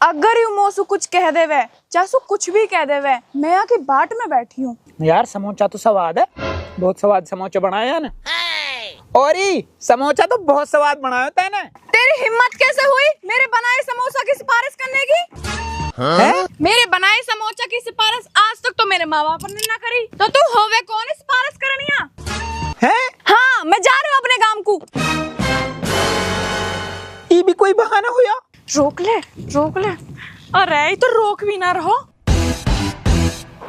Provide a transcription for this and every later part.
अगर यू मोसू कुछ कह देवे, चासू कुछ भी कह देवे, मैं यहाँ की बाट में बैठी हूँ। यार समोसा तो स्वाद है, बहुत स्वाद समोसा बनाया है ना। और समोसा तो बहुत स्वाद बनाया होता है ना। तेरी हिम्मत कैसे हुई मेरे बनाए समोसा की सिफारिश करने की? है? मेरे बनाए समोसा की सिफारिश आज तक तो मेरे माँ बाप ने ना करी, तो तू होवे कौन सिफारिश करनिया है? हाँ, मैं जा रही हूँ अपने गांव को। ये भी कोई बहाना हुआ? रोक ले, रोक ले। अरे तो रोक भी ना रहो,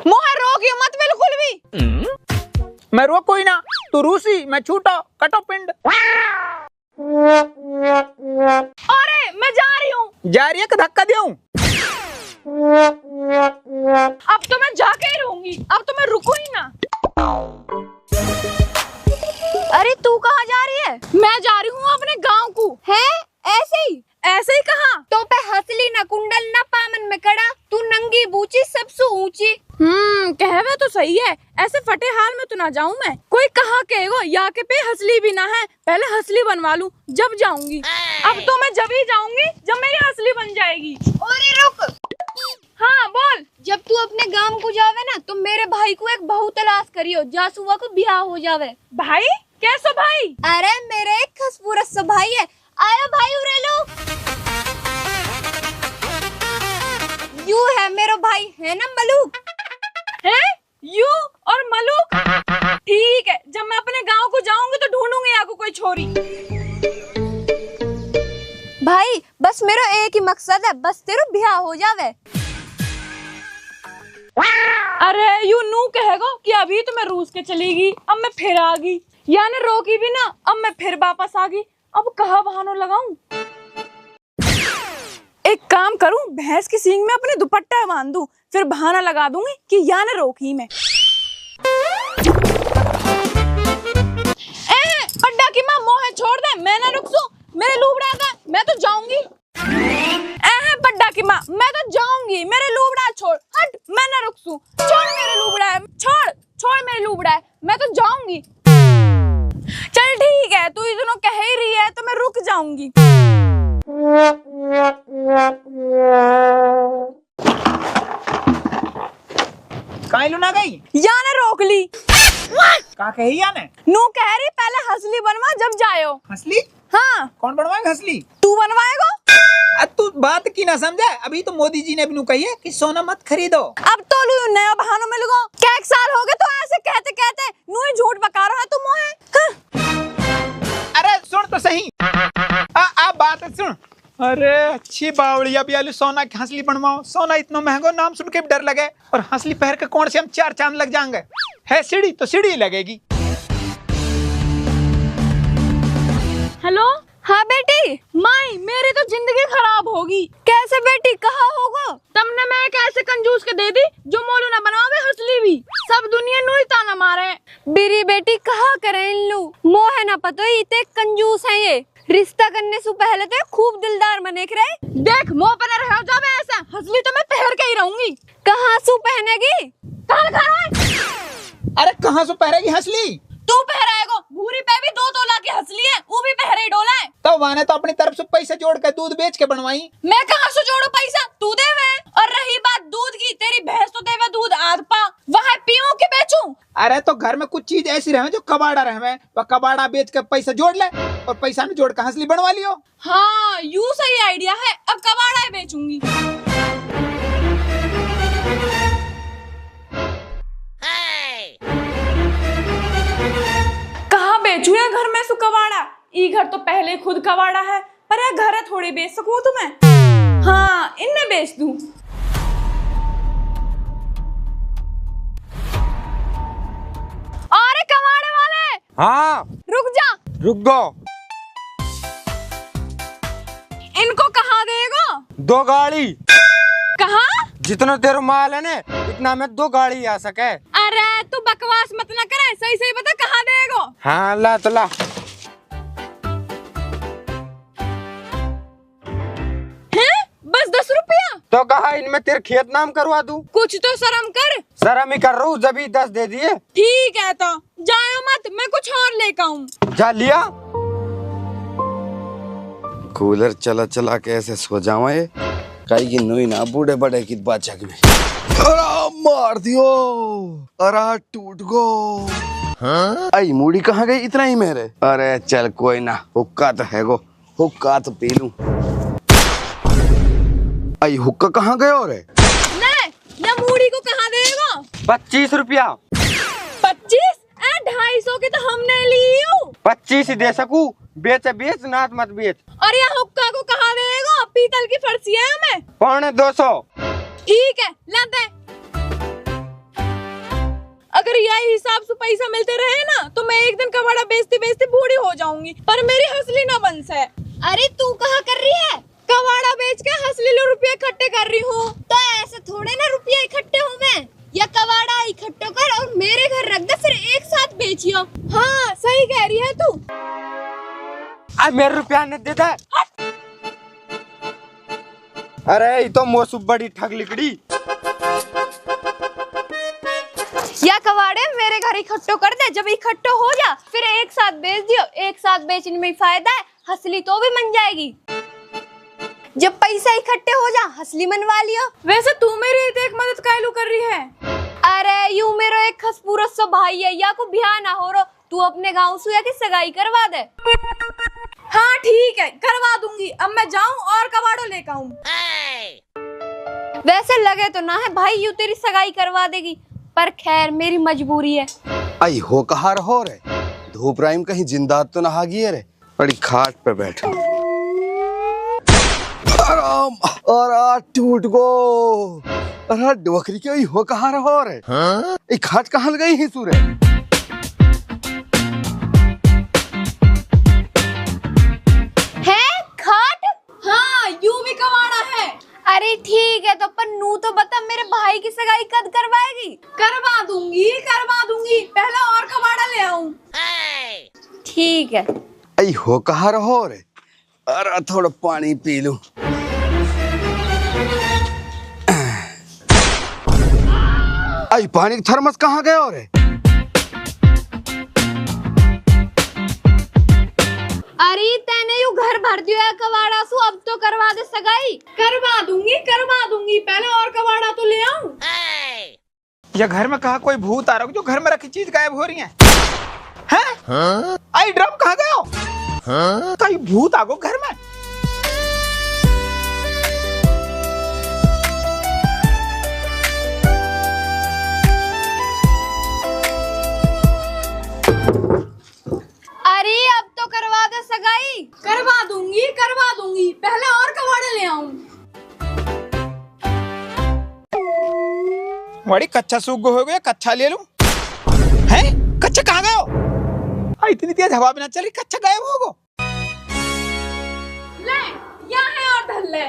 मोहे रोकियो मत बिल्कुल भी। मैं रोक कोई ना, तू रूसी, मैं छूटा, कटो पिंड। अरे मैं जा रही हूँ। जा रही है कि धक्का दूं? अब तो मैं जाके ही रहूंगी, अब तो मैं रुकू ही ना। अरे तू कहाँ जा रही है? मैं जा रही हूँ अपने गांव को। है? ऐसे ही? ऐसे ही कहाँ? तो पे हसली न कुंडल न पामन में कड़ा, तू नंगी बूची सबसे ऊंची। कहवे तो सही है, ऐसे फटे हाल में तो ना जाऊं मैं। कोई कहा कहेगो या के पे हसली भी ना है, पहले हसली बनवा लूं जब जाऊंगी। अब तो मैं जब ही जाऊंगी जब मेरी हसली बन जाएगी। अरे रुक। हाँ बोल। जब तू अपने गांव को जावे ना तो मेरे भाई को एक बहू तलाश करियो, जासुआ को ब्याह हो जावे। भाई? कैसो भाई? अरे मेरे एक खसपूरत सा भाई है। आयो भाई उरेलो। यू है मेरा भाई, है ना मलूक? है? यू और मलूक? ठीक है, जब मैं अपने गांव को जाऊंगी तो ढूंढूंगी आपको कोई छोरी। भाई बस मेरा एक ही मकसद है, बस तेरा ब्याह हो जावे। अरे यू नू कहेगो कि अभी तो मैं रूस के चलेगी, अब मैं फिर आ गई, यानी रोकी भी ना, अब मैं फिर वापस आ गई। अब कहाँ बहाना लगाऊं? एक काम करूं, भैंस की सींग में अपने दुपट्टा बांध दूं, फिर बहाना लगा दूंगी कि यानी रोकी मैं। पड्डा की माँ मोहे छोड़ दे, मैं ना रुकसूं, मेरे लूबड़ा का, मैं तो जाऊंगी। पड्डा की माँ, मैं तो जाऊंगी, मेरे लूबड़ा छोड़, हट, मैं ना रुकसूं, छोड़ मेरे लूबड़ा है, छोड़, छोड़ मेरे लूबड़ा है, मैं तो जाऊंगी। चल ठीक है, तू इतना कह ही रही है तो मैं रुक जाऊंगी। कहीं लुना गई? याने रोक ली। का कही याने? नू कह रही पहले हसली बनवा जब जायो। हसली? हाँ। कौन बनवाएगा हसली? तू बनवाएगा? तू बात की ना समझा, अभी तो मोदी जी ने भी नू कही है कि सोना मत खरीदो। अब तो लू नया बहानों में लगो, क्या एक साल हो गए तो ऐसे कहते कहते नू ही झूठ बका रहा है तुम मोहे। अरे सुन तो सही, आ बात सुन। अरे अच्छी बावड़िया भी आलू, सोना की हंसली बनवाओ, सोना इतना महंगा, नाम सुन के भी डर लगे, और हंसली पहन के कौन से हम 4 चांद लग जाएंगे। है सीढ़ी तो सीढ़ी लगेगी। हेलो? हाँ बेटी। माई मेरी तो जिंदगी खराब होगी। कैसे बेटी, कहाँ होगा? तुमने मैं एक ऐसे कंजूस के दे दी जो मोलू ना बनावे हंसली भी, सब दुनिया नू ही ताना मारे। बीरी बेटी कहाँ करे इन लू, मोह ना पतो इतने कंजूस है ये, रिश्ता करने से पहले तो खूब दिलदार बने रहे। देख मुँह पर रह जावे ऐसा, हंसली तो मैं पहन के ही रहूंगी। कहाँ सु पहनेगी? अरे कहाँ से पहरेगी हंसली? तू पहराएगो, भूरी पे भी 2 तोला की हंसली है, वो भी पहरे ही डोला है। तो वाने तो अपनी तरफ से पैसे जोड़ के दूध बेच के बनवाई। मैं कहाँ से जोड़ू पैसा, तू देवे। और रही बात दूध की, तेरी भैंस तो देवे दूध आध पा, वहाँ पीऊं के बेचूं? अरे तो घर में कुछ चीज ऐसी रहे जो कबाड़ा रहे, वह कबाड़ा बेच के पैसा जोड़ ले, और पैसा में जोड़ के हंसली बनवा लियो। हाँ यू सही आइडिया है, अब कबाड़ा ही बेचूंगी। कहाँ बेचू या घर में सु कबाड़ा? ई घर तो पहले खुद कबाड़ा है, पर यह घर है थोड़ी बेच सकूं तुम्हें। हाँ इन्हें बेच दूं। अरे कबाड़े वाले! हाँ रुक जा। रुक गो। इनको कहाँ देगा? 2 गाड़ी। कहाँ? जितना तेरा माल है ना इतना में 2 गाड़ी आ सके। अरे तू बकवास मत ना करे, सही सही बता कहाँ देगा? हाँ ला तो ला। हैं? बस 10 रुपया? तो कहा इनमें तेरे खेत नाम करवा दूं? कुछ तो शर्म कर। शर्म ही कर रहा हूँ, जब ही 10 दे दिए। ठीक है तो जाओ मत, मैं कुछ और लेकर आऊं। जा लिया। कूलर चला चला के ऐसे सो जावा, ये कई की नुई ना बूढ़े बड़े की बाचा की अरे मार दियो, अरे टूट गो। हाँ? आई मूड़ी कहाँ गई इतना ही मेरे? अरे चल कोई ना, हुक्का तो है गो, हुक्का तो पी लूं। आई हुक्का कहाँ गयो रे? ना मूड़ी को कहाँ देगा? 25 रुपया। 25? 250 की तो हमने ली हूँ। 25 ही दे सकूं, बेच नाथ मत बेच। और ये हुक्का को कहाँ देगा? पीतल की फर्सी है हमें। 250। ठीक है ला दे। अगर यही हिसाब से पैसा मिलते रहे ना तो मैं एक दिन कबाड़ा बेचती बेचती बूढ़ी हो जाऊंगी, पर मेरी हंसली ना बन से। अरे तू कहाँ कर रही है? कबाड़ा बेच के हंसली लो रुपये इकट्ठे कर रही हूँ। तो ऐसे थोड़े ना रुपये इकट्ठे हुए, या कबाड़ा इकट्ठा कर और मेरे घर रख दे, फिर एक साथ बेचियो। हाँ सही कह रही है तू। आ मेरे रुपया न दे दे। अरे ये तो मौसू बड़ी ठग लिकड़ी। या कबाड़े मेरे घर इकट्ठो कर दे, जब इकट्ठो हो जा फिर एक साथ बेच दियो। एक साथ बेचने में फायदा है, हंसली तो भी बन जाएगी। जब पैसा इकट्ठे हो जा हंसली मनवा लियो। वैसे तू मेरी एक मदद कायलू कर रही है? अरे यू मेरा एक खसपूरत सा भाई है, या को ब्याह ना हो रो, तू अपने गाँव सुया की सगाई करवा दे। हाँ ठीक है करवा दूंगी, अब मैं जाऊं और कबाड़ो लेकर आऊं। वैसे लगे तो ना है भाई यू तेरी सगाई करवा देगी, पर खैर मेरी मजबूरी है। आई हो कहाँ रहो रे? धूप राइम कहीं जिंदा तो नहा गई है रे? बड़ी खाट पे बैठो। अरे टूट गो, अरे डोकरी के हो कहाँ रहो रे? हाँ? खाट कहाँ गई ही सूरे? है खाट? हाँ यू भी कबाड़ा है। अरे ठीक है तो पन्नू तो बता मेरे भाई की सगाई कब करवाएगी? करवा दूंगी, पहले और कबाड़ा ले आऊं। ठीक है। आई हो कहाँ रहो रे? अरे थोड़ा पानी पी लूं। आई पानी का थर्मस कहाँ गया रे? अरे तेने यू घर भर दिया है कबाड़ा सु, अब तो करवा दे सगाई। करवा दूंगी, पहले और कबाड़ा तो ले आऊं। या घर में कहा कोई भूत आ रहा हो जो घर में रखी चीज गायब हो रही है? हैं? हाँ? आई ड्रम कहाँ गया हो? हाँ? कहीं भूत आ गो घर में? अरे अब तो करवा दे सगाई। करवा दूंगी, पहले और कबाड़े ले आऊं। बड़ी कच्चा सूख हो गया, कच्चा ले लूं। हैं? कच्चा कहाँ गया हो? इतनी तेज हवा भी ना चली, कच्चा गायब हो गो। ले यहाँ है और धर ले।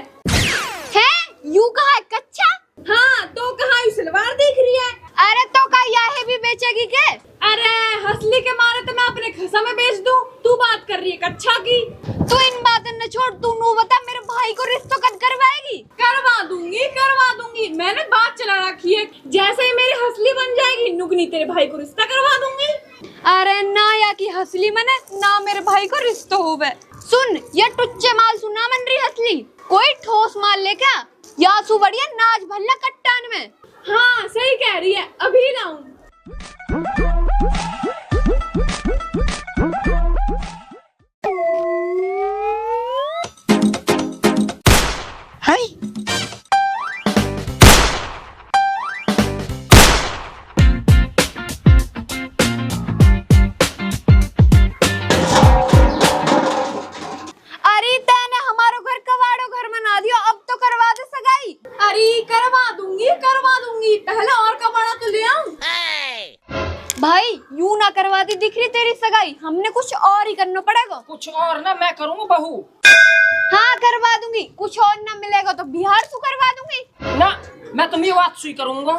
है? यू कहा है कच्चा? हाँ तो कहा सलवार दिख रही है। अरे तो का यह भी बेचेगी के? अरे हंसली के मारे तो मैं अपने खसा में बेच दूं, तू बात कर रही है कच्चा की। तू इन बातों न छोड़, तू नू बता मेरे भाई को रिश्तों कद करवाएगी? करवा दूंगी, मैंने बात चला रखी है, जैसे ही मेरी हंसली बन जाएगी नुकनी तेरे भाई को रिश्ता करवा दूंगी। अरे ना या की हंसली मने ना मेरे भाई को रिश्ता होवे। सुन ये टुच्चे माल सुना मन रही हंसली, कोई ठोस माल ले क्या? या सु बढ़िया नाच भल्ला कट्टान में। हाँ सही कह रही है, अभी लाऊं। हैं? अरे तेने हमारो घर कबाड़ो घर बना दियो, अब तो करवा दे सगाई। अरे करवा दूंगी, पहले और कबाड़ा तो ले आऊं। भाई यूं ना करवाती दिख रही तेरी सगाई, हमने कुछ और ही करना पड़ेगा। कुछ और ना मैं करूँगा बहू। हाँ करवा दूंगी, कुछ और ना मिलेगा तो बिहार से करवा दूंगी। ना मैं तो ये बात सुई करूँगा।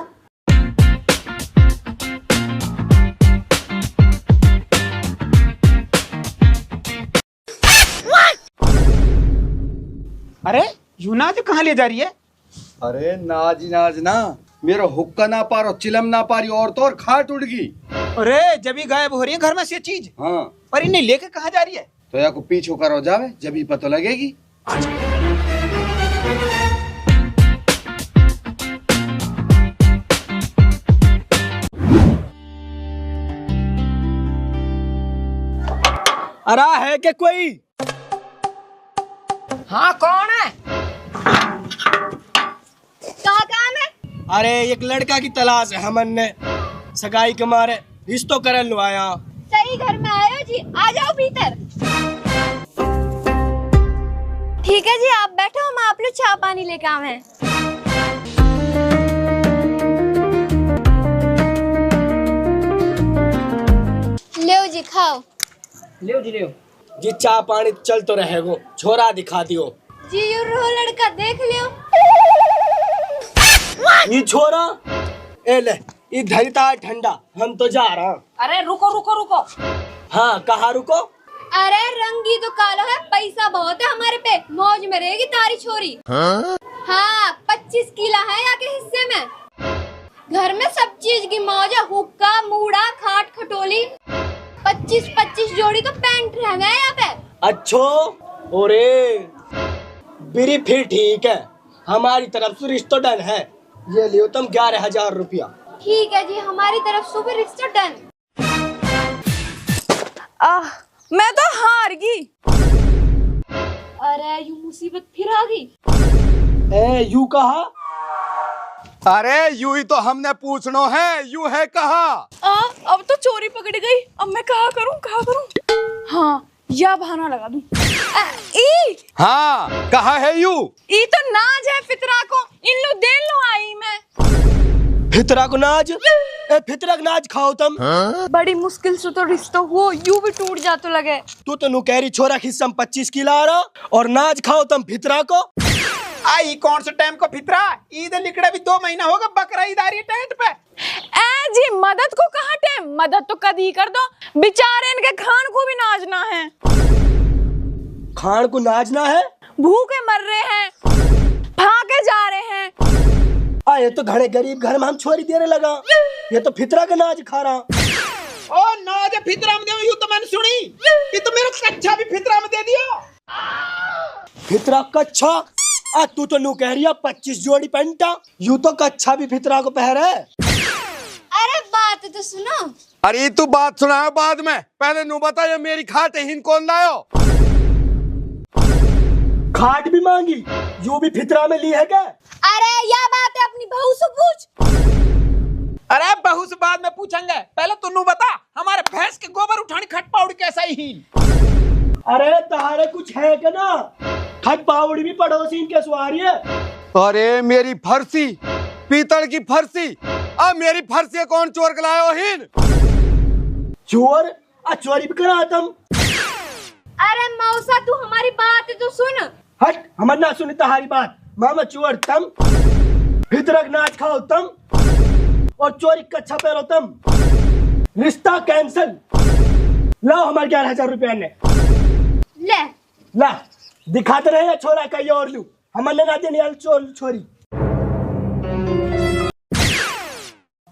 अरे यूनाज कहाँ ले जा रही है? अरे नाज ना, मेरा हुक्का ना पा रहा, चिलम ना पा रही, और तो और खाट उड़ गई। अरे जब ही गायब हो रही है घर में से चीज। हाँ पर इन्हें लेके कहाँ जा रही है? तो या को पीछे करो जावे, जब ही पता लगेगी। अरा है क्या कोई? हाँ कौन है? क्या काम है? अरे एक लड़का की तलाश है हमन ने, सगाई के मारे रिश्तो करन लो आया। सही घर में आए हो जी, आ जाओ भीतर। ठीक है जी, आप बैठो, हम आप लोग चाय पानी लेके आए हैं। लो जी खाओ। लियो जी लियो। जी चाय पानी चल तो रहेगो, छोरा दिखा दियो। जी यू रो लड़का देख लियो। ये छोरा ए ले, ये धरता है ठंडा, हम तो जा रहा। अरे रुको रुको रुको। हाँ कहाँ रुको? अरे रंगी तो कालो है, पैसा बहुत है हमारे पे, मौज में रहेगी तारी छोरी। हाँ 25 किला है यहाँ के हिस्से में। घर में सब चीज की मौज है, हुक्का मूड़ा खाट खटोली। 25 जोड़ी तो पैंट रह गए यहाँ पे। अच्छो ओरे बिरी फिर ठीक है, हमारी तरफ से रिश्तो डन है। ये लियो तुम 11,000 रुपया। ठीक है जी, हमारी तरफ से भी रिश्ता डन। मैं तो हार गई। अरे यू मुसीबत फिर आ गई। ए यू कहा? अरे यू ही तो हमने पूछना है, यू है कहा? अब तो चोरी पकड़ गई, अब मैं कहा करूं? हाँ या बहाना लगा दूं। ई हाँ कहा है यू? ई तो नाज है फितरा को, इन लो दे लो आई मैं। फितरा को नाज? ए फितरा को नाज खाओ तुम। बड़ी मुश्किल से तो रिश्ता हुआ, यू भी टूट जा तो लगे। तू तो नुकहरी छोरा हिस्सा 25 किला आ रहा और नाज खाओ तुम फितरा को। आई कौन सा टाइम को फितरा, ईद लिकड़े भी 2 महीना होगा, बकरा ईद आ रही है टेंट पे। ए जी मदद को कहाँ टाइम, मदद तो कद ही कर दो, बेचारे इनके खान को भी नाजना है। खान को नाजना है? भूखे मर रहे हैं, भागे जा रहे हैं। ये तो घरे गरीब घर में हम छोरी देने लगा, ये तो फितरा का नाज खा रहा। ओ नाज फितरा में दे, यूं तो मैंने सुनी, ये तो मेरा कच्चा भी फितरा में दे दिया। फितरा कच्छा? तू तो नू कह रही है 25 जोड़ी पैंटा, यू तो कच्छा भी फितरा को पहरे। अरे बात तो सुनो। अरे तू बात सुना है बाद में, पहले नू बता ये मेरी खाट है, हिन कौन लायो? खाट भी मांगी, यू भी फितरा में ली है क्या? अरे यह बात है अपनी बहू से पूछ। अरे बहू से बाद में पूछेंगे, पहले तू बता हमारे भैंस के गोबर उठानी खट पाउड कैसा ही। अरे तहारे कुछ है क्या ना? खट पाउडी भी पड़ोसी के सवारी है। अरे मेरी फरसी, पीतल की फरसी, अब मेरी फरसी कौन चोर के लायो हिन? चोर? चोरी भी करा तुम? अरे मौसा तू हमारी बात तो सुन। हट, हमर ना सुनी तहारी बात। मामा चोर तुम, फितरक नाच खाओ तुम, और चोरी कच्छा पहरो तुम। रिश्ता कैंसल। लाओ हमारे 11,000 रुपया ने। ले ला दिखाते रहे छोरा कहीं और लू, हमर लगा दे नहीं चोर छोरी।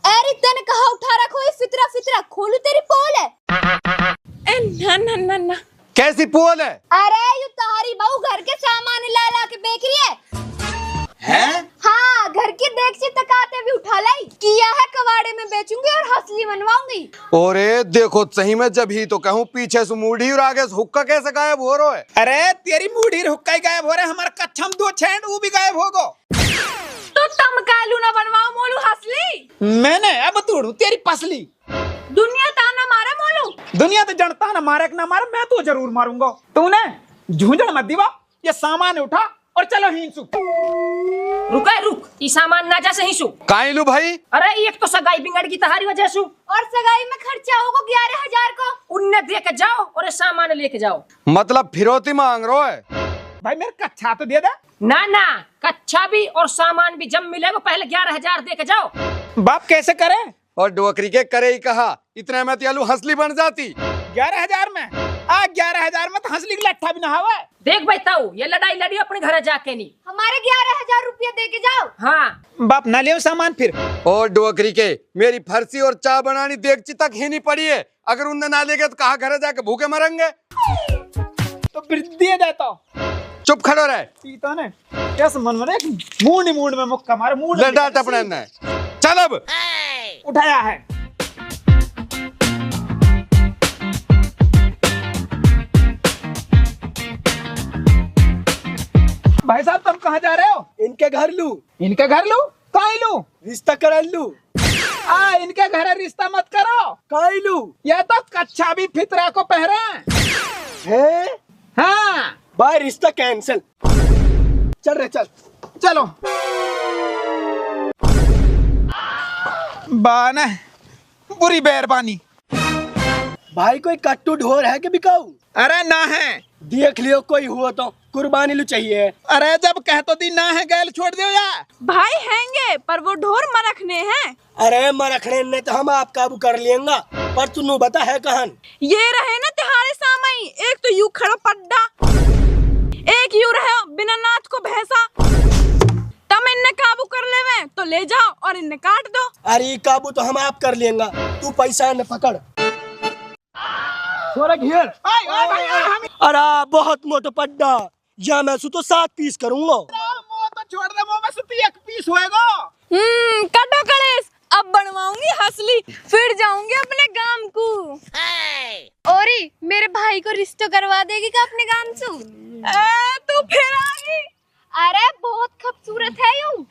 अरे तने कहा उठा रखो ये फितरा फितरा, खोलू तेरी पोल है। ना ना ना ना कैसी पोल है? अरे यू तुम्हारी बहू घर के सामान ला ला के बेच रही है। हैं? हाँ घर की देख तकाते भी उठा लाई, किया है कबाड़े में बेचूंगी और हंसली बनवाऊंगी। अरे देखो सही में, जब ही तो कहूँ पीछे से मूढ़ी और आगे से हुक्का कैसे गायब हो रहा है? अरे तेरी मूढ़ी हुक्का ही गायब हो रहा है, हमारा कच्छा में 2 छेंड वो भी गायब हो गो। तो तुम कालू ना बनवाओ मोलू हंसली। मैंने अब तोड़ू तेरी पसली। दुनिया ताना मारा मोलू। दुनिया तो जनता ना मारे ना मारे, मैं तो जरूर मारूंगा। तूने झूंझड़ मत दीवा, ये सामान उठा और चलो हिंसू। रुका रुक, ई सामान ना जा सही सु। काहे लू भाई? अरे एक तो सगाई बिगड़ की तहारी वजह सु, और सगाई में खर्चा होगा 11,000 को। उन्ने दे के जाओ और ये सामान लेके जाओ। मतलब फिरौती मांग रहा है? भाई मेरे कच्छा तो दे दे। ना ना, कच्चा भी और सामान भी जब मिलेगा पहले 11,000 दे के जाओ। बाप कैसे करे? और डोकरी के करे ही कहा, इतने में त्यालू हंसली बन जाती। 11,000 में? 11,000 में तो हंसली की लट्ठा भी ना हवा। देख बैताऊ, ये लड़ाई लड़ी अपने घर जाके नहीं। हमारे 11,000 रुपया दे के जाओ। हाँ बाप ना ले सामान फिर। और डोकरी के मेरी फरसी और चाय बनानी देगची तक ही नहीं पड़ी है, अगर उनने ना लेके तो कहा घर जाके भूखे मरेंगे। तो फिर दे देता। चुप खड़ो रहे। पीता ने कैसे मन में मूड में मुक्का मारे, मूड लड़ा टपने ने। चल अब उठाया है। भाई साहब तुम कहाँ जा रहे हो? इनके घर लू, इनके घर लू? कहाँ लू? रिश्ता करा लू। इनके घर रिश्ता मत करो। कहाँ लू? ये तो कच्छा भी फितरा को पहरे है? हाँ भाई रिश्ता कैंसिल। चल रहे चल। चलो बाना बुरी मेहरबानी। भाई कोई कट्टू ढोर है कि बिकाऊ? अरे ना है। देख लियो कोई हुआ तो कुर्बानी लू चाहिए। अरे जब कह तो दी ना है गैल छोड़ दियो यार। भाई हैंगे पर वो ढोर मरखने हैं। अरे मरखने ने तो हम आप काबू कर लेंगा, पर तू बता है कहन। ये रहे ना तिहारे सामई, एक तो यू खड़ा पड्डा, एक यू रहे बिना नाथ को भैंसा। तम इन्हें काबू कर लेवे तो ले जाओ और इन्हें काट दो। अरे काबू तो हम आप कर लेंगा, तू पैसा न पकड़। घेर। अरे बहुत मोटो पड्डा, या मैं सु तो 7 पीस करूंगा। तो छोड़ दे, मुंह में सिर्फ 1 पीस होएगा। काटो कलेस, अब बनवाऊंगी हंसली, फिर जाऊंगी अपने गांव को। औरी मेरे भाई को रिश्ता करवा देगी क्या अपने गांव से? तू फिर आ गई। अरे बहुत खूबसूरत है यू।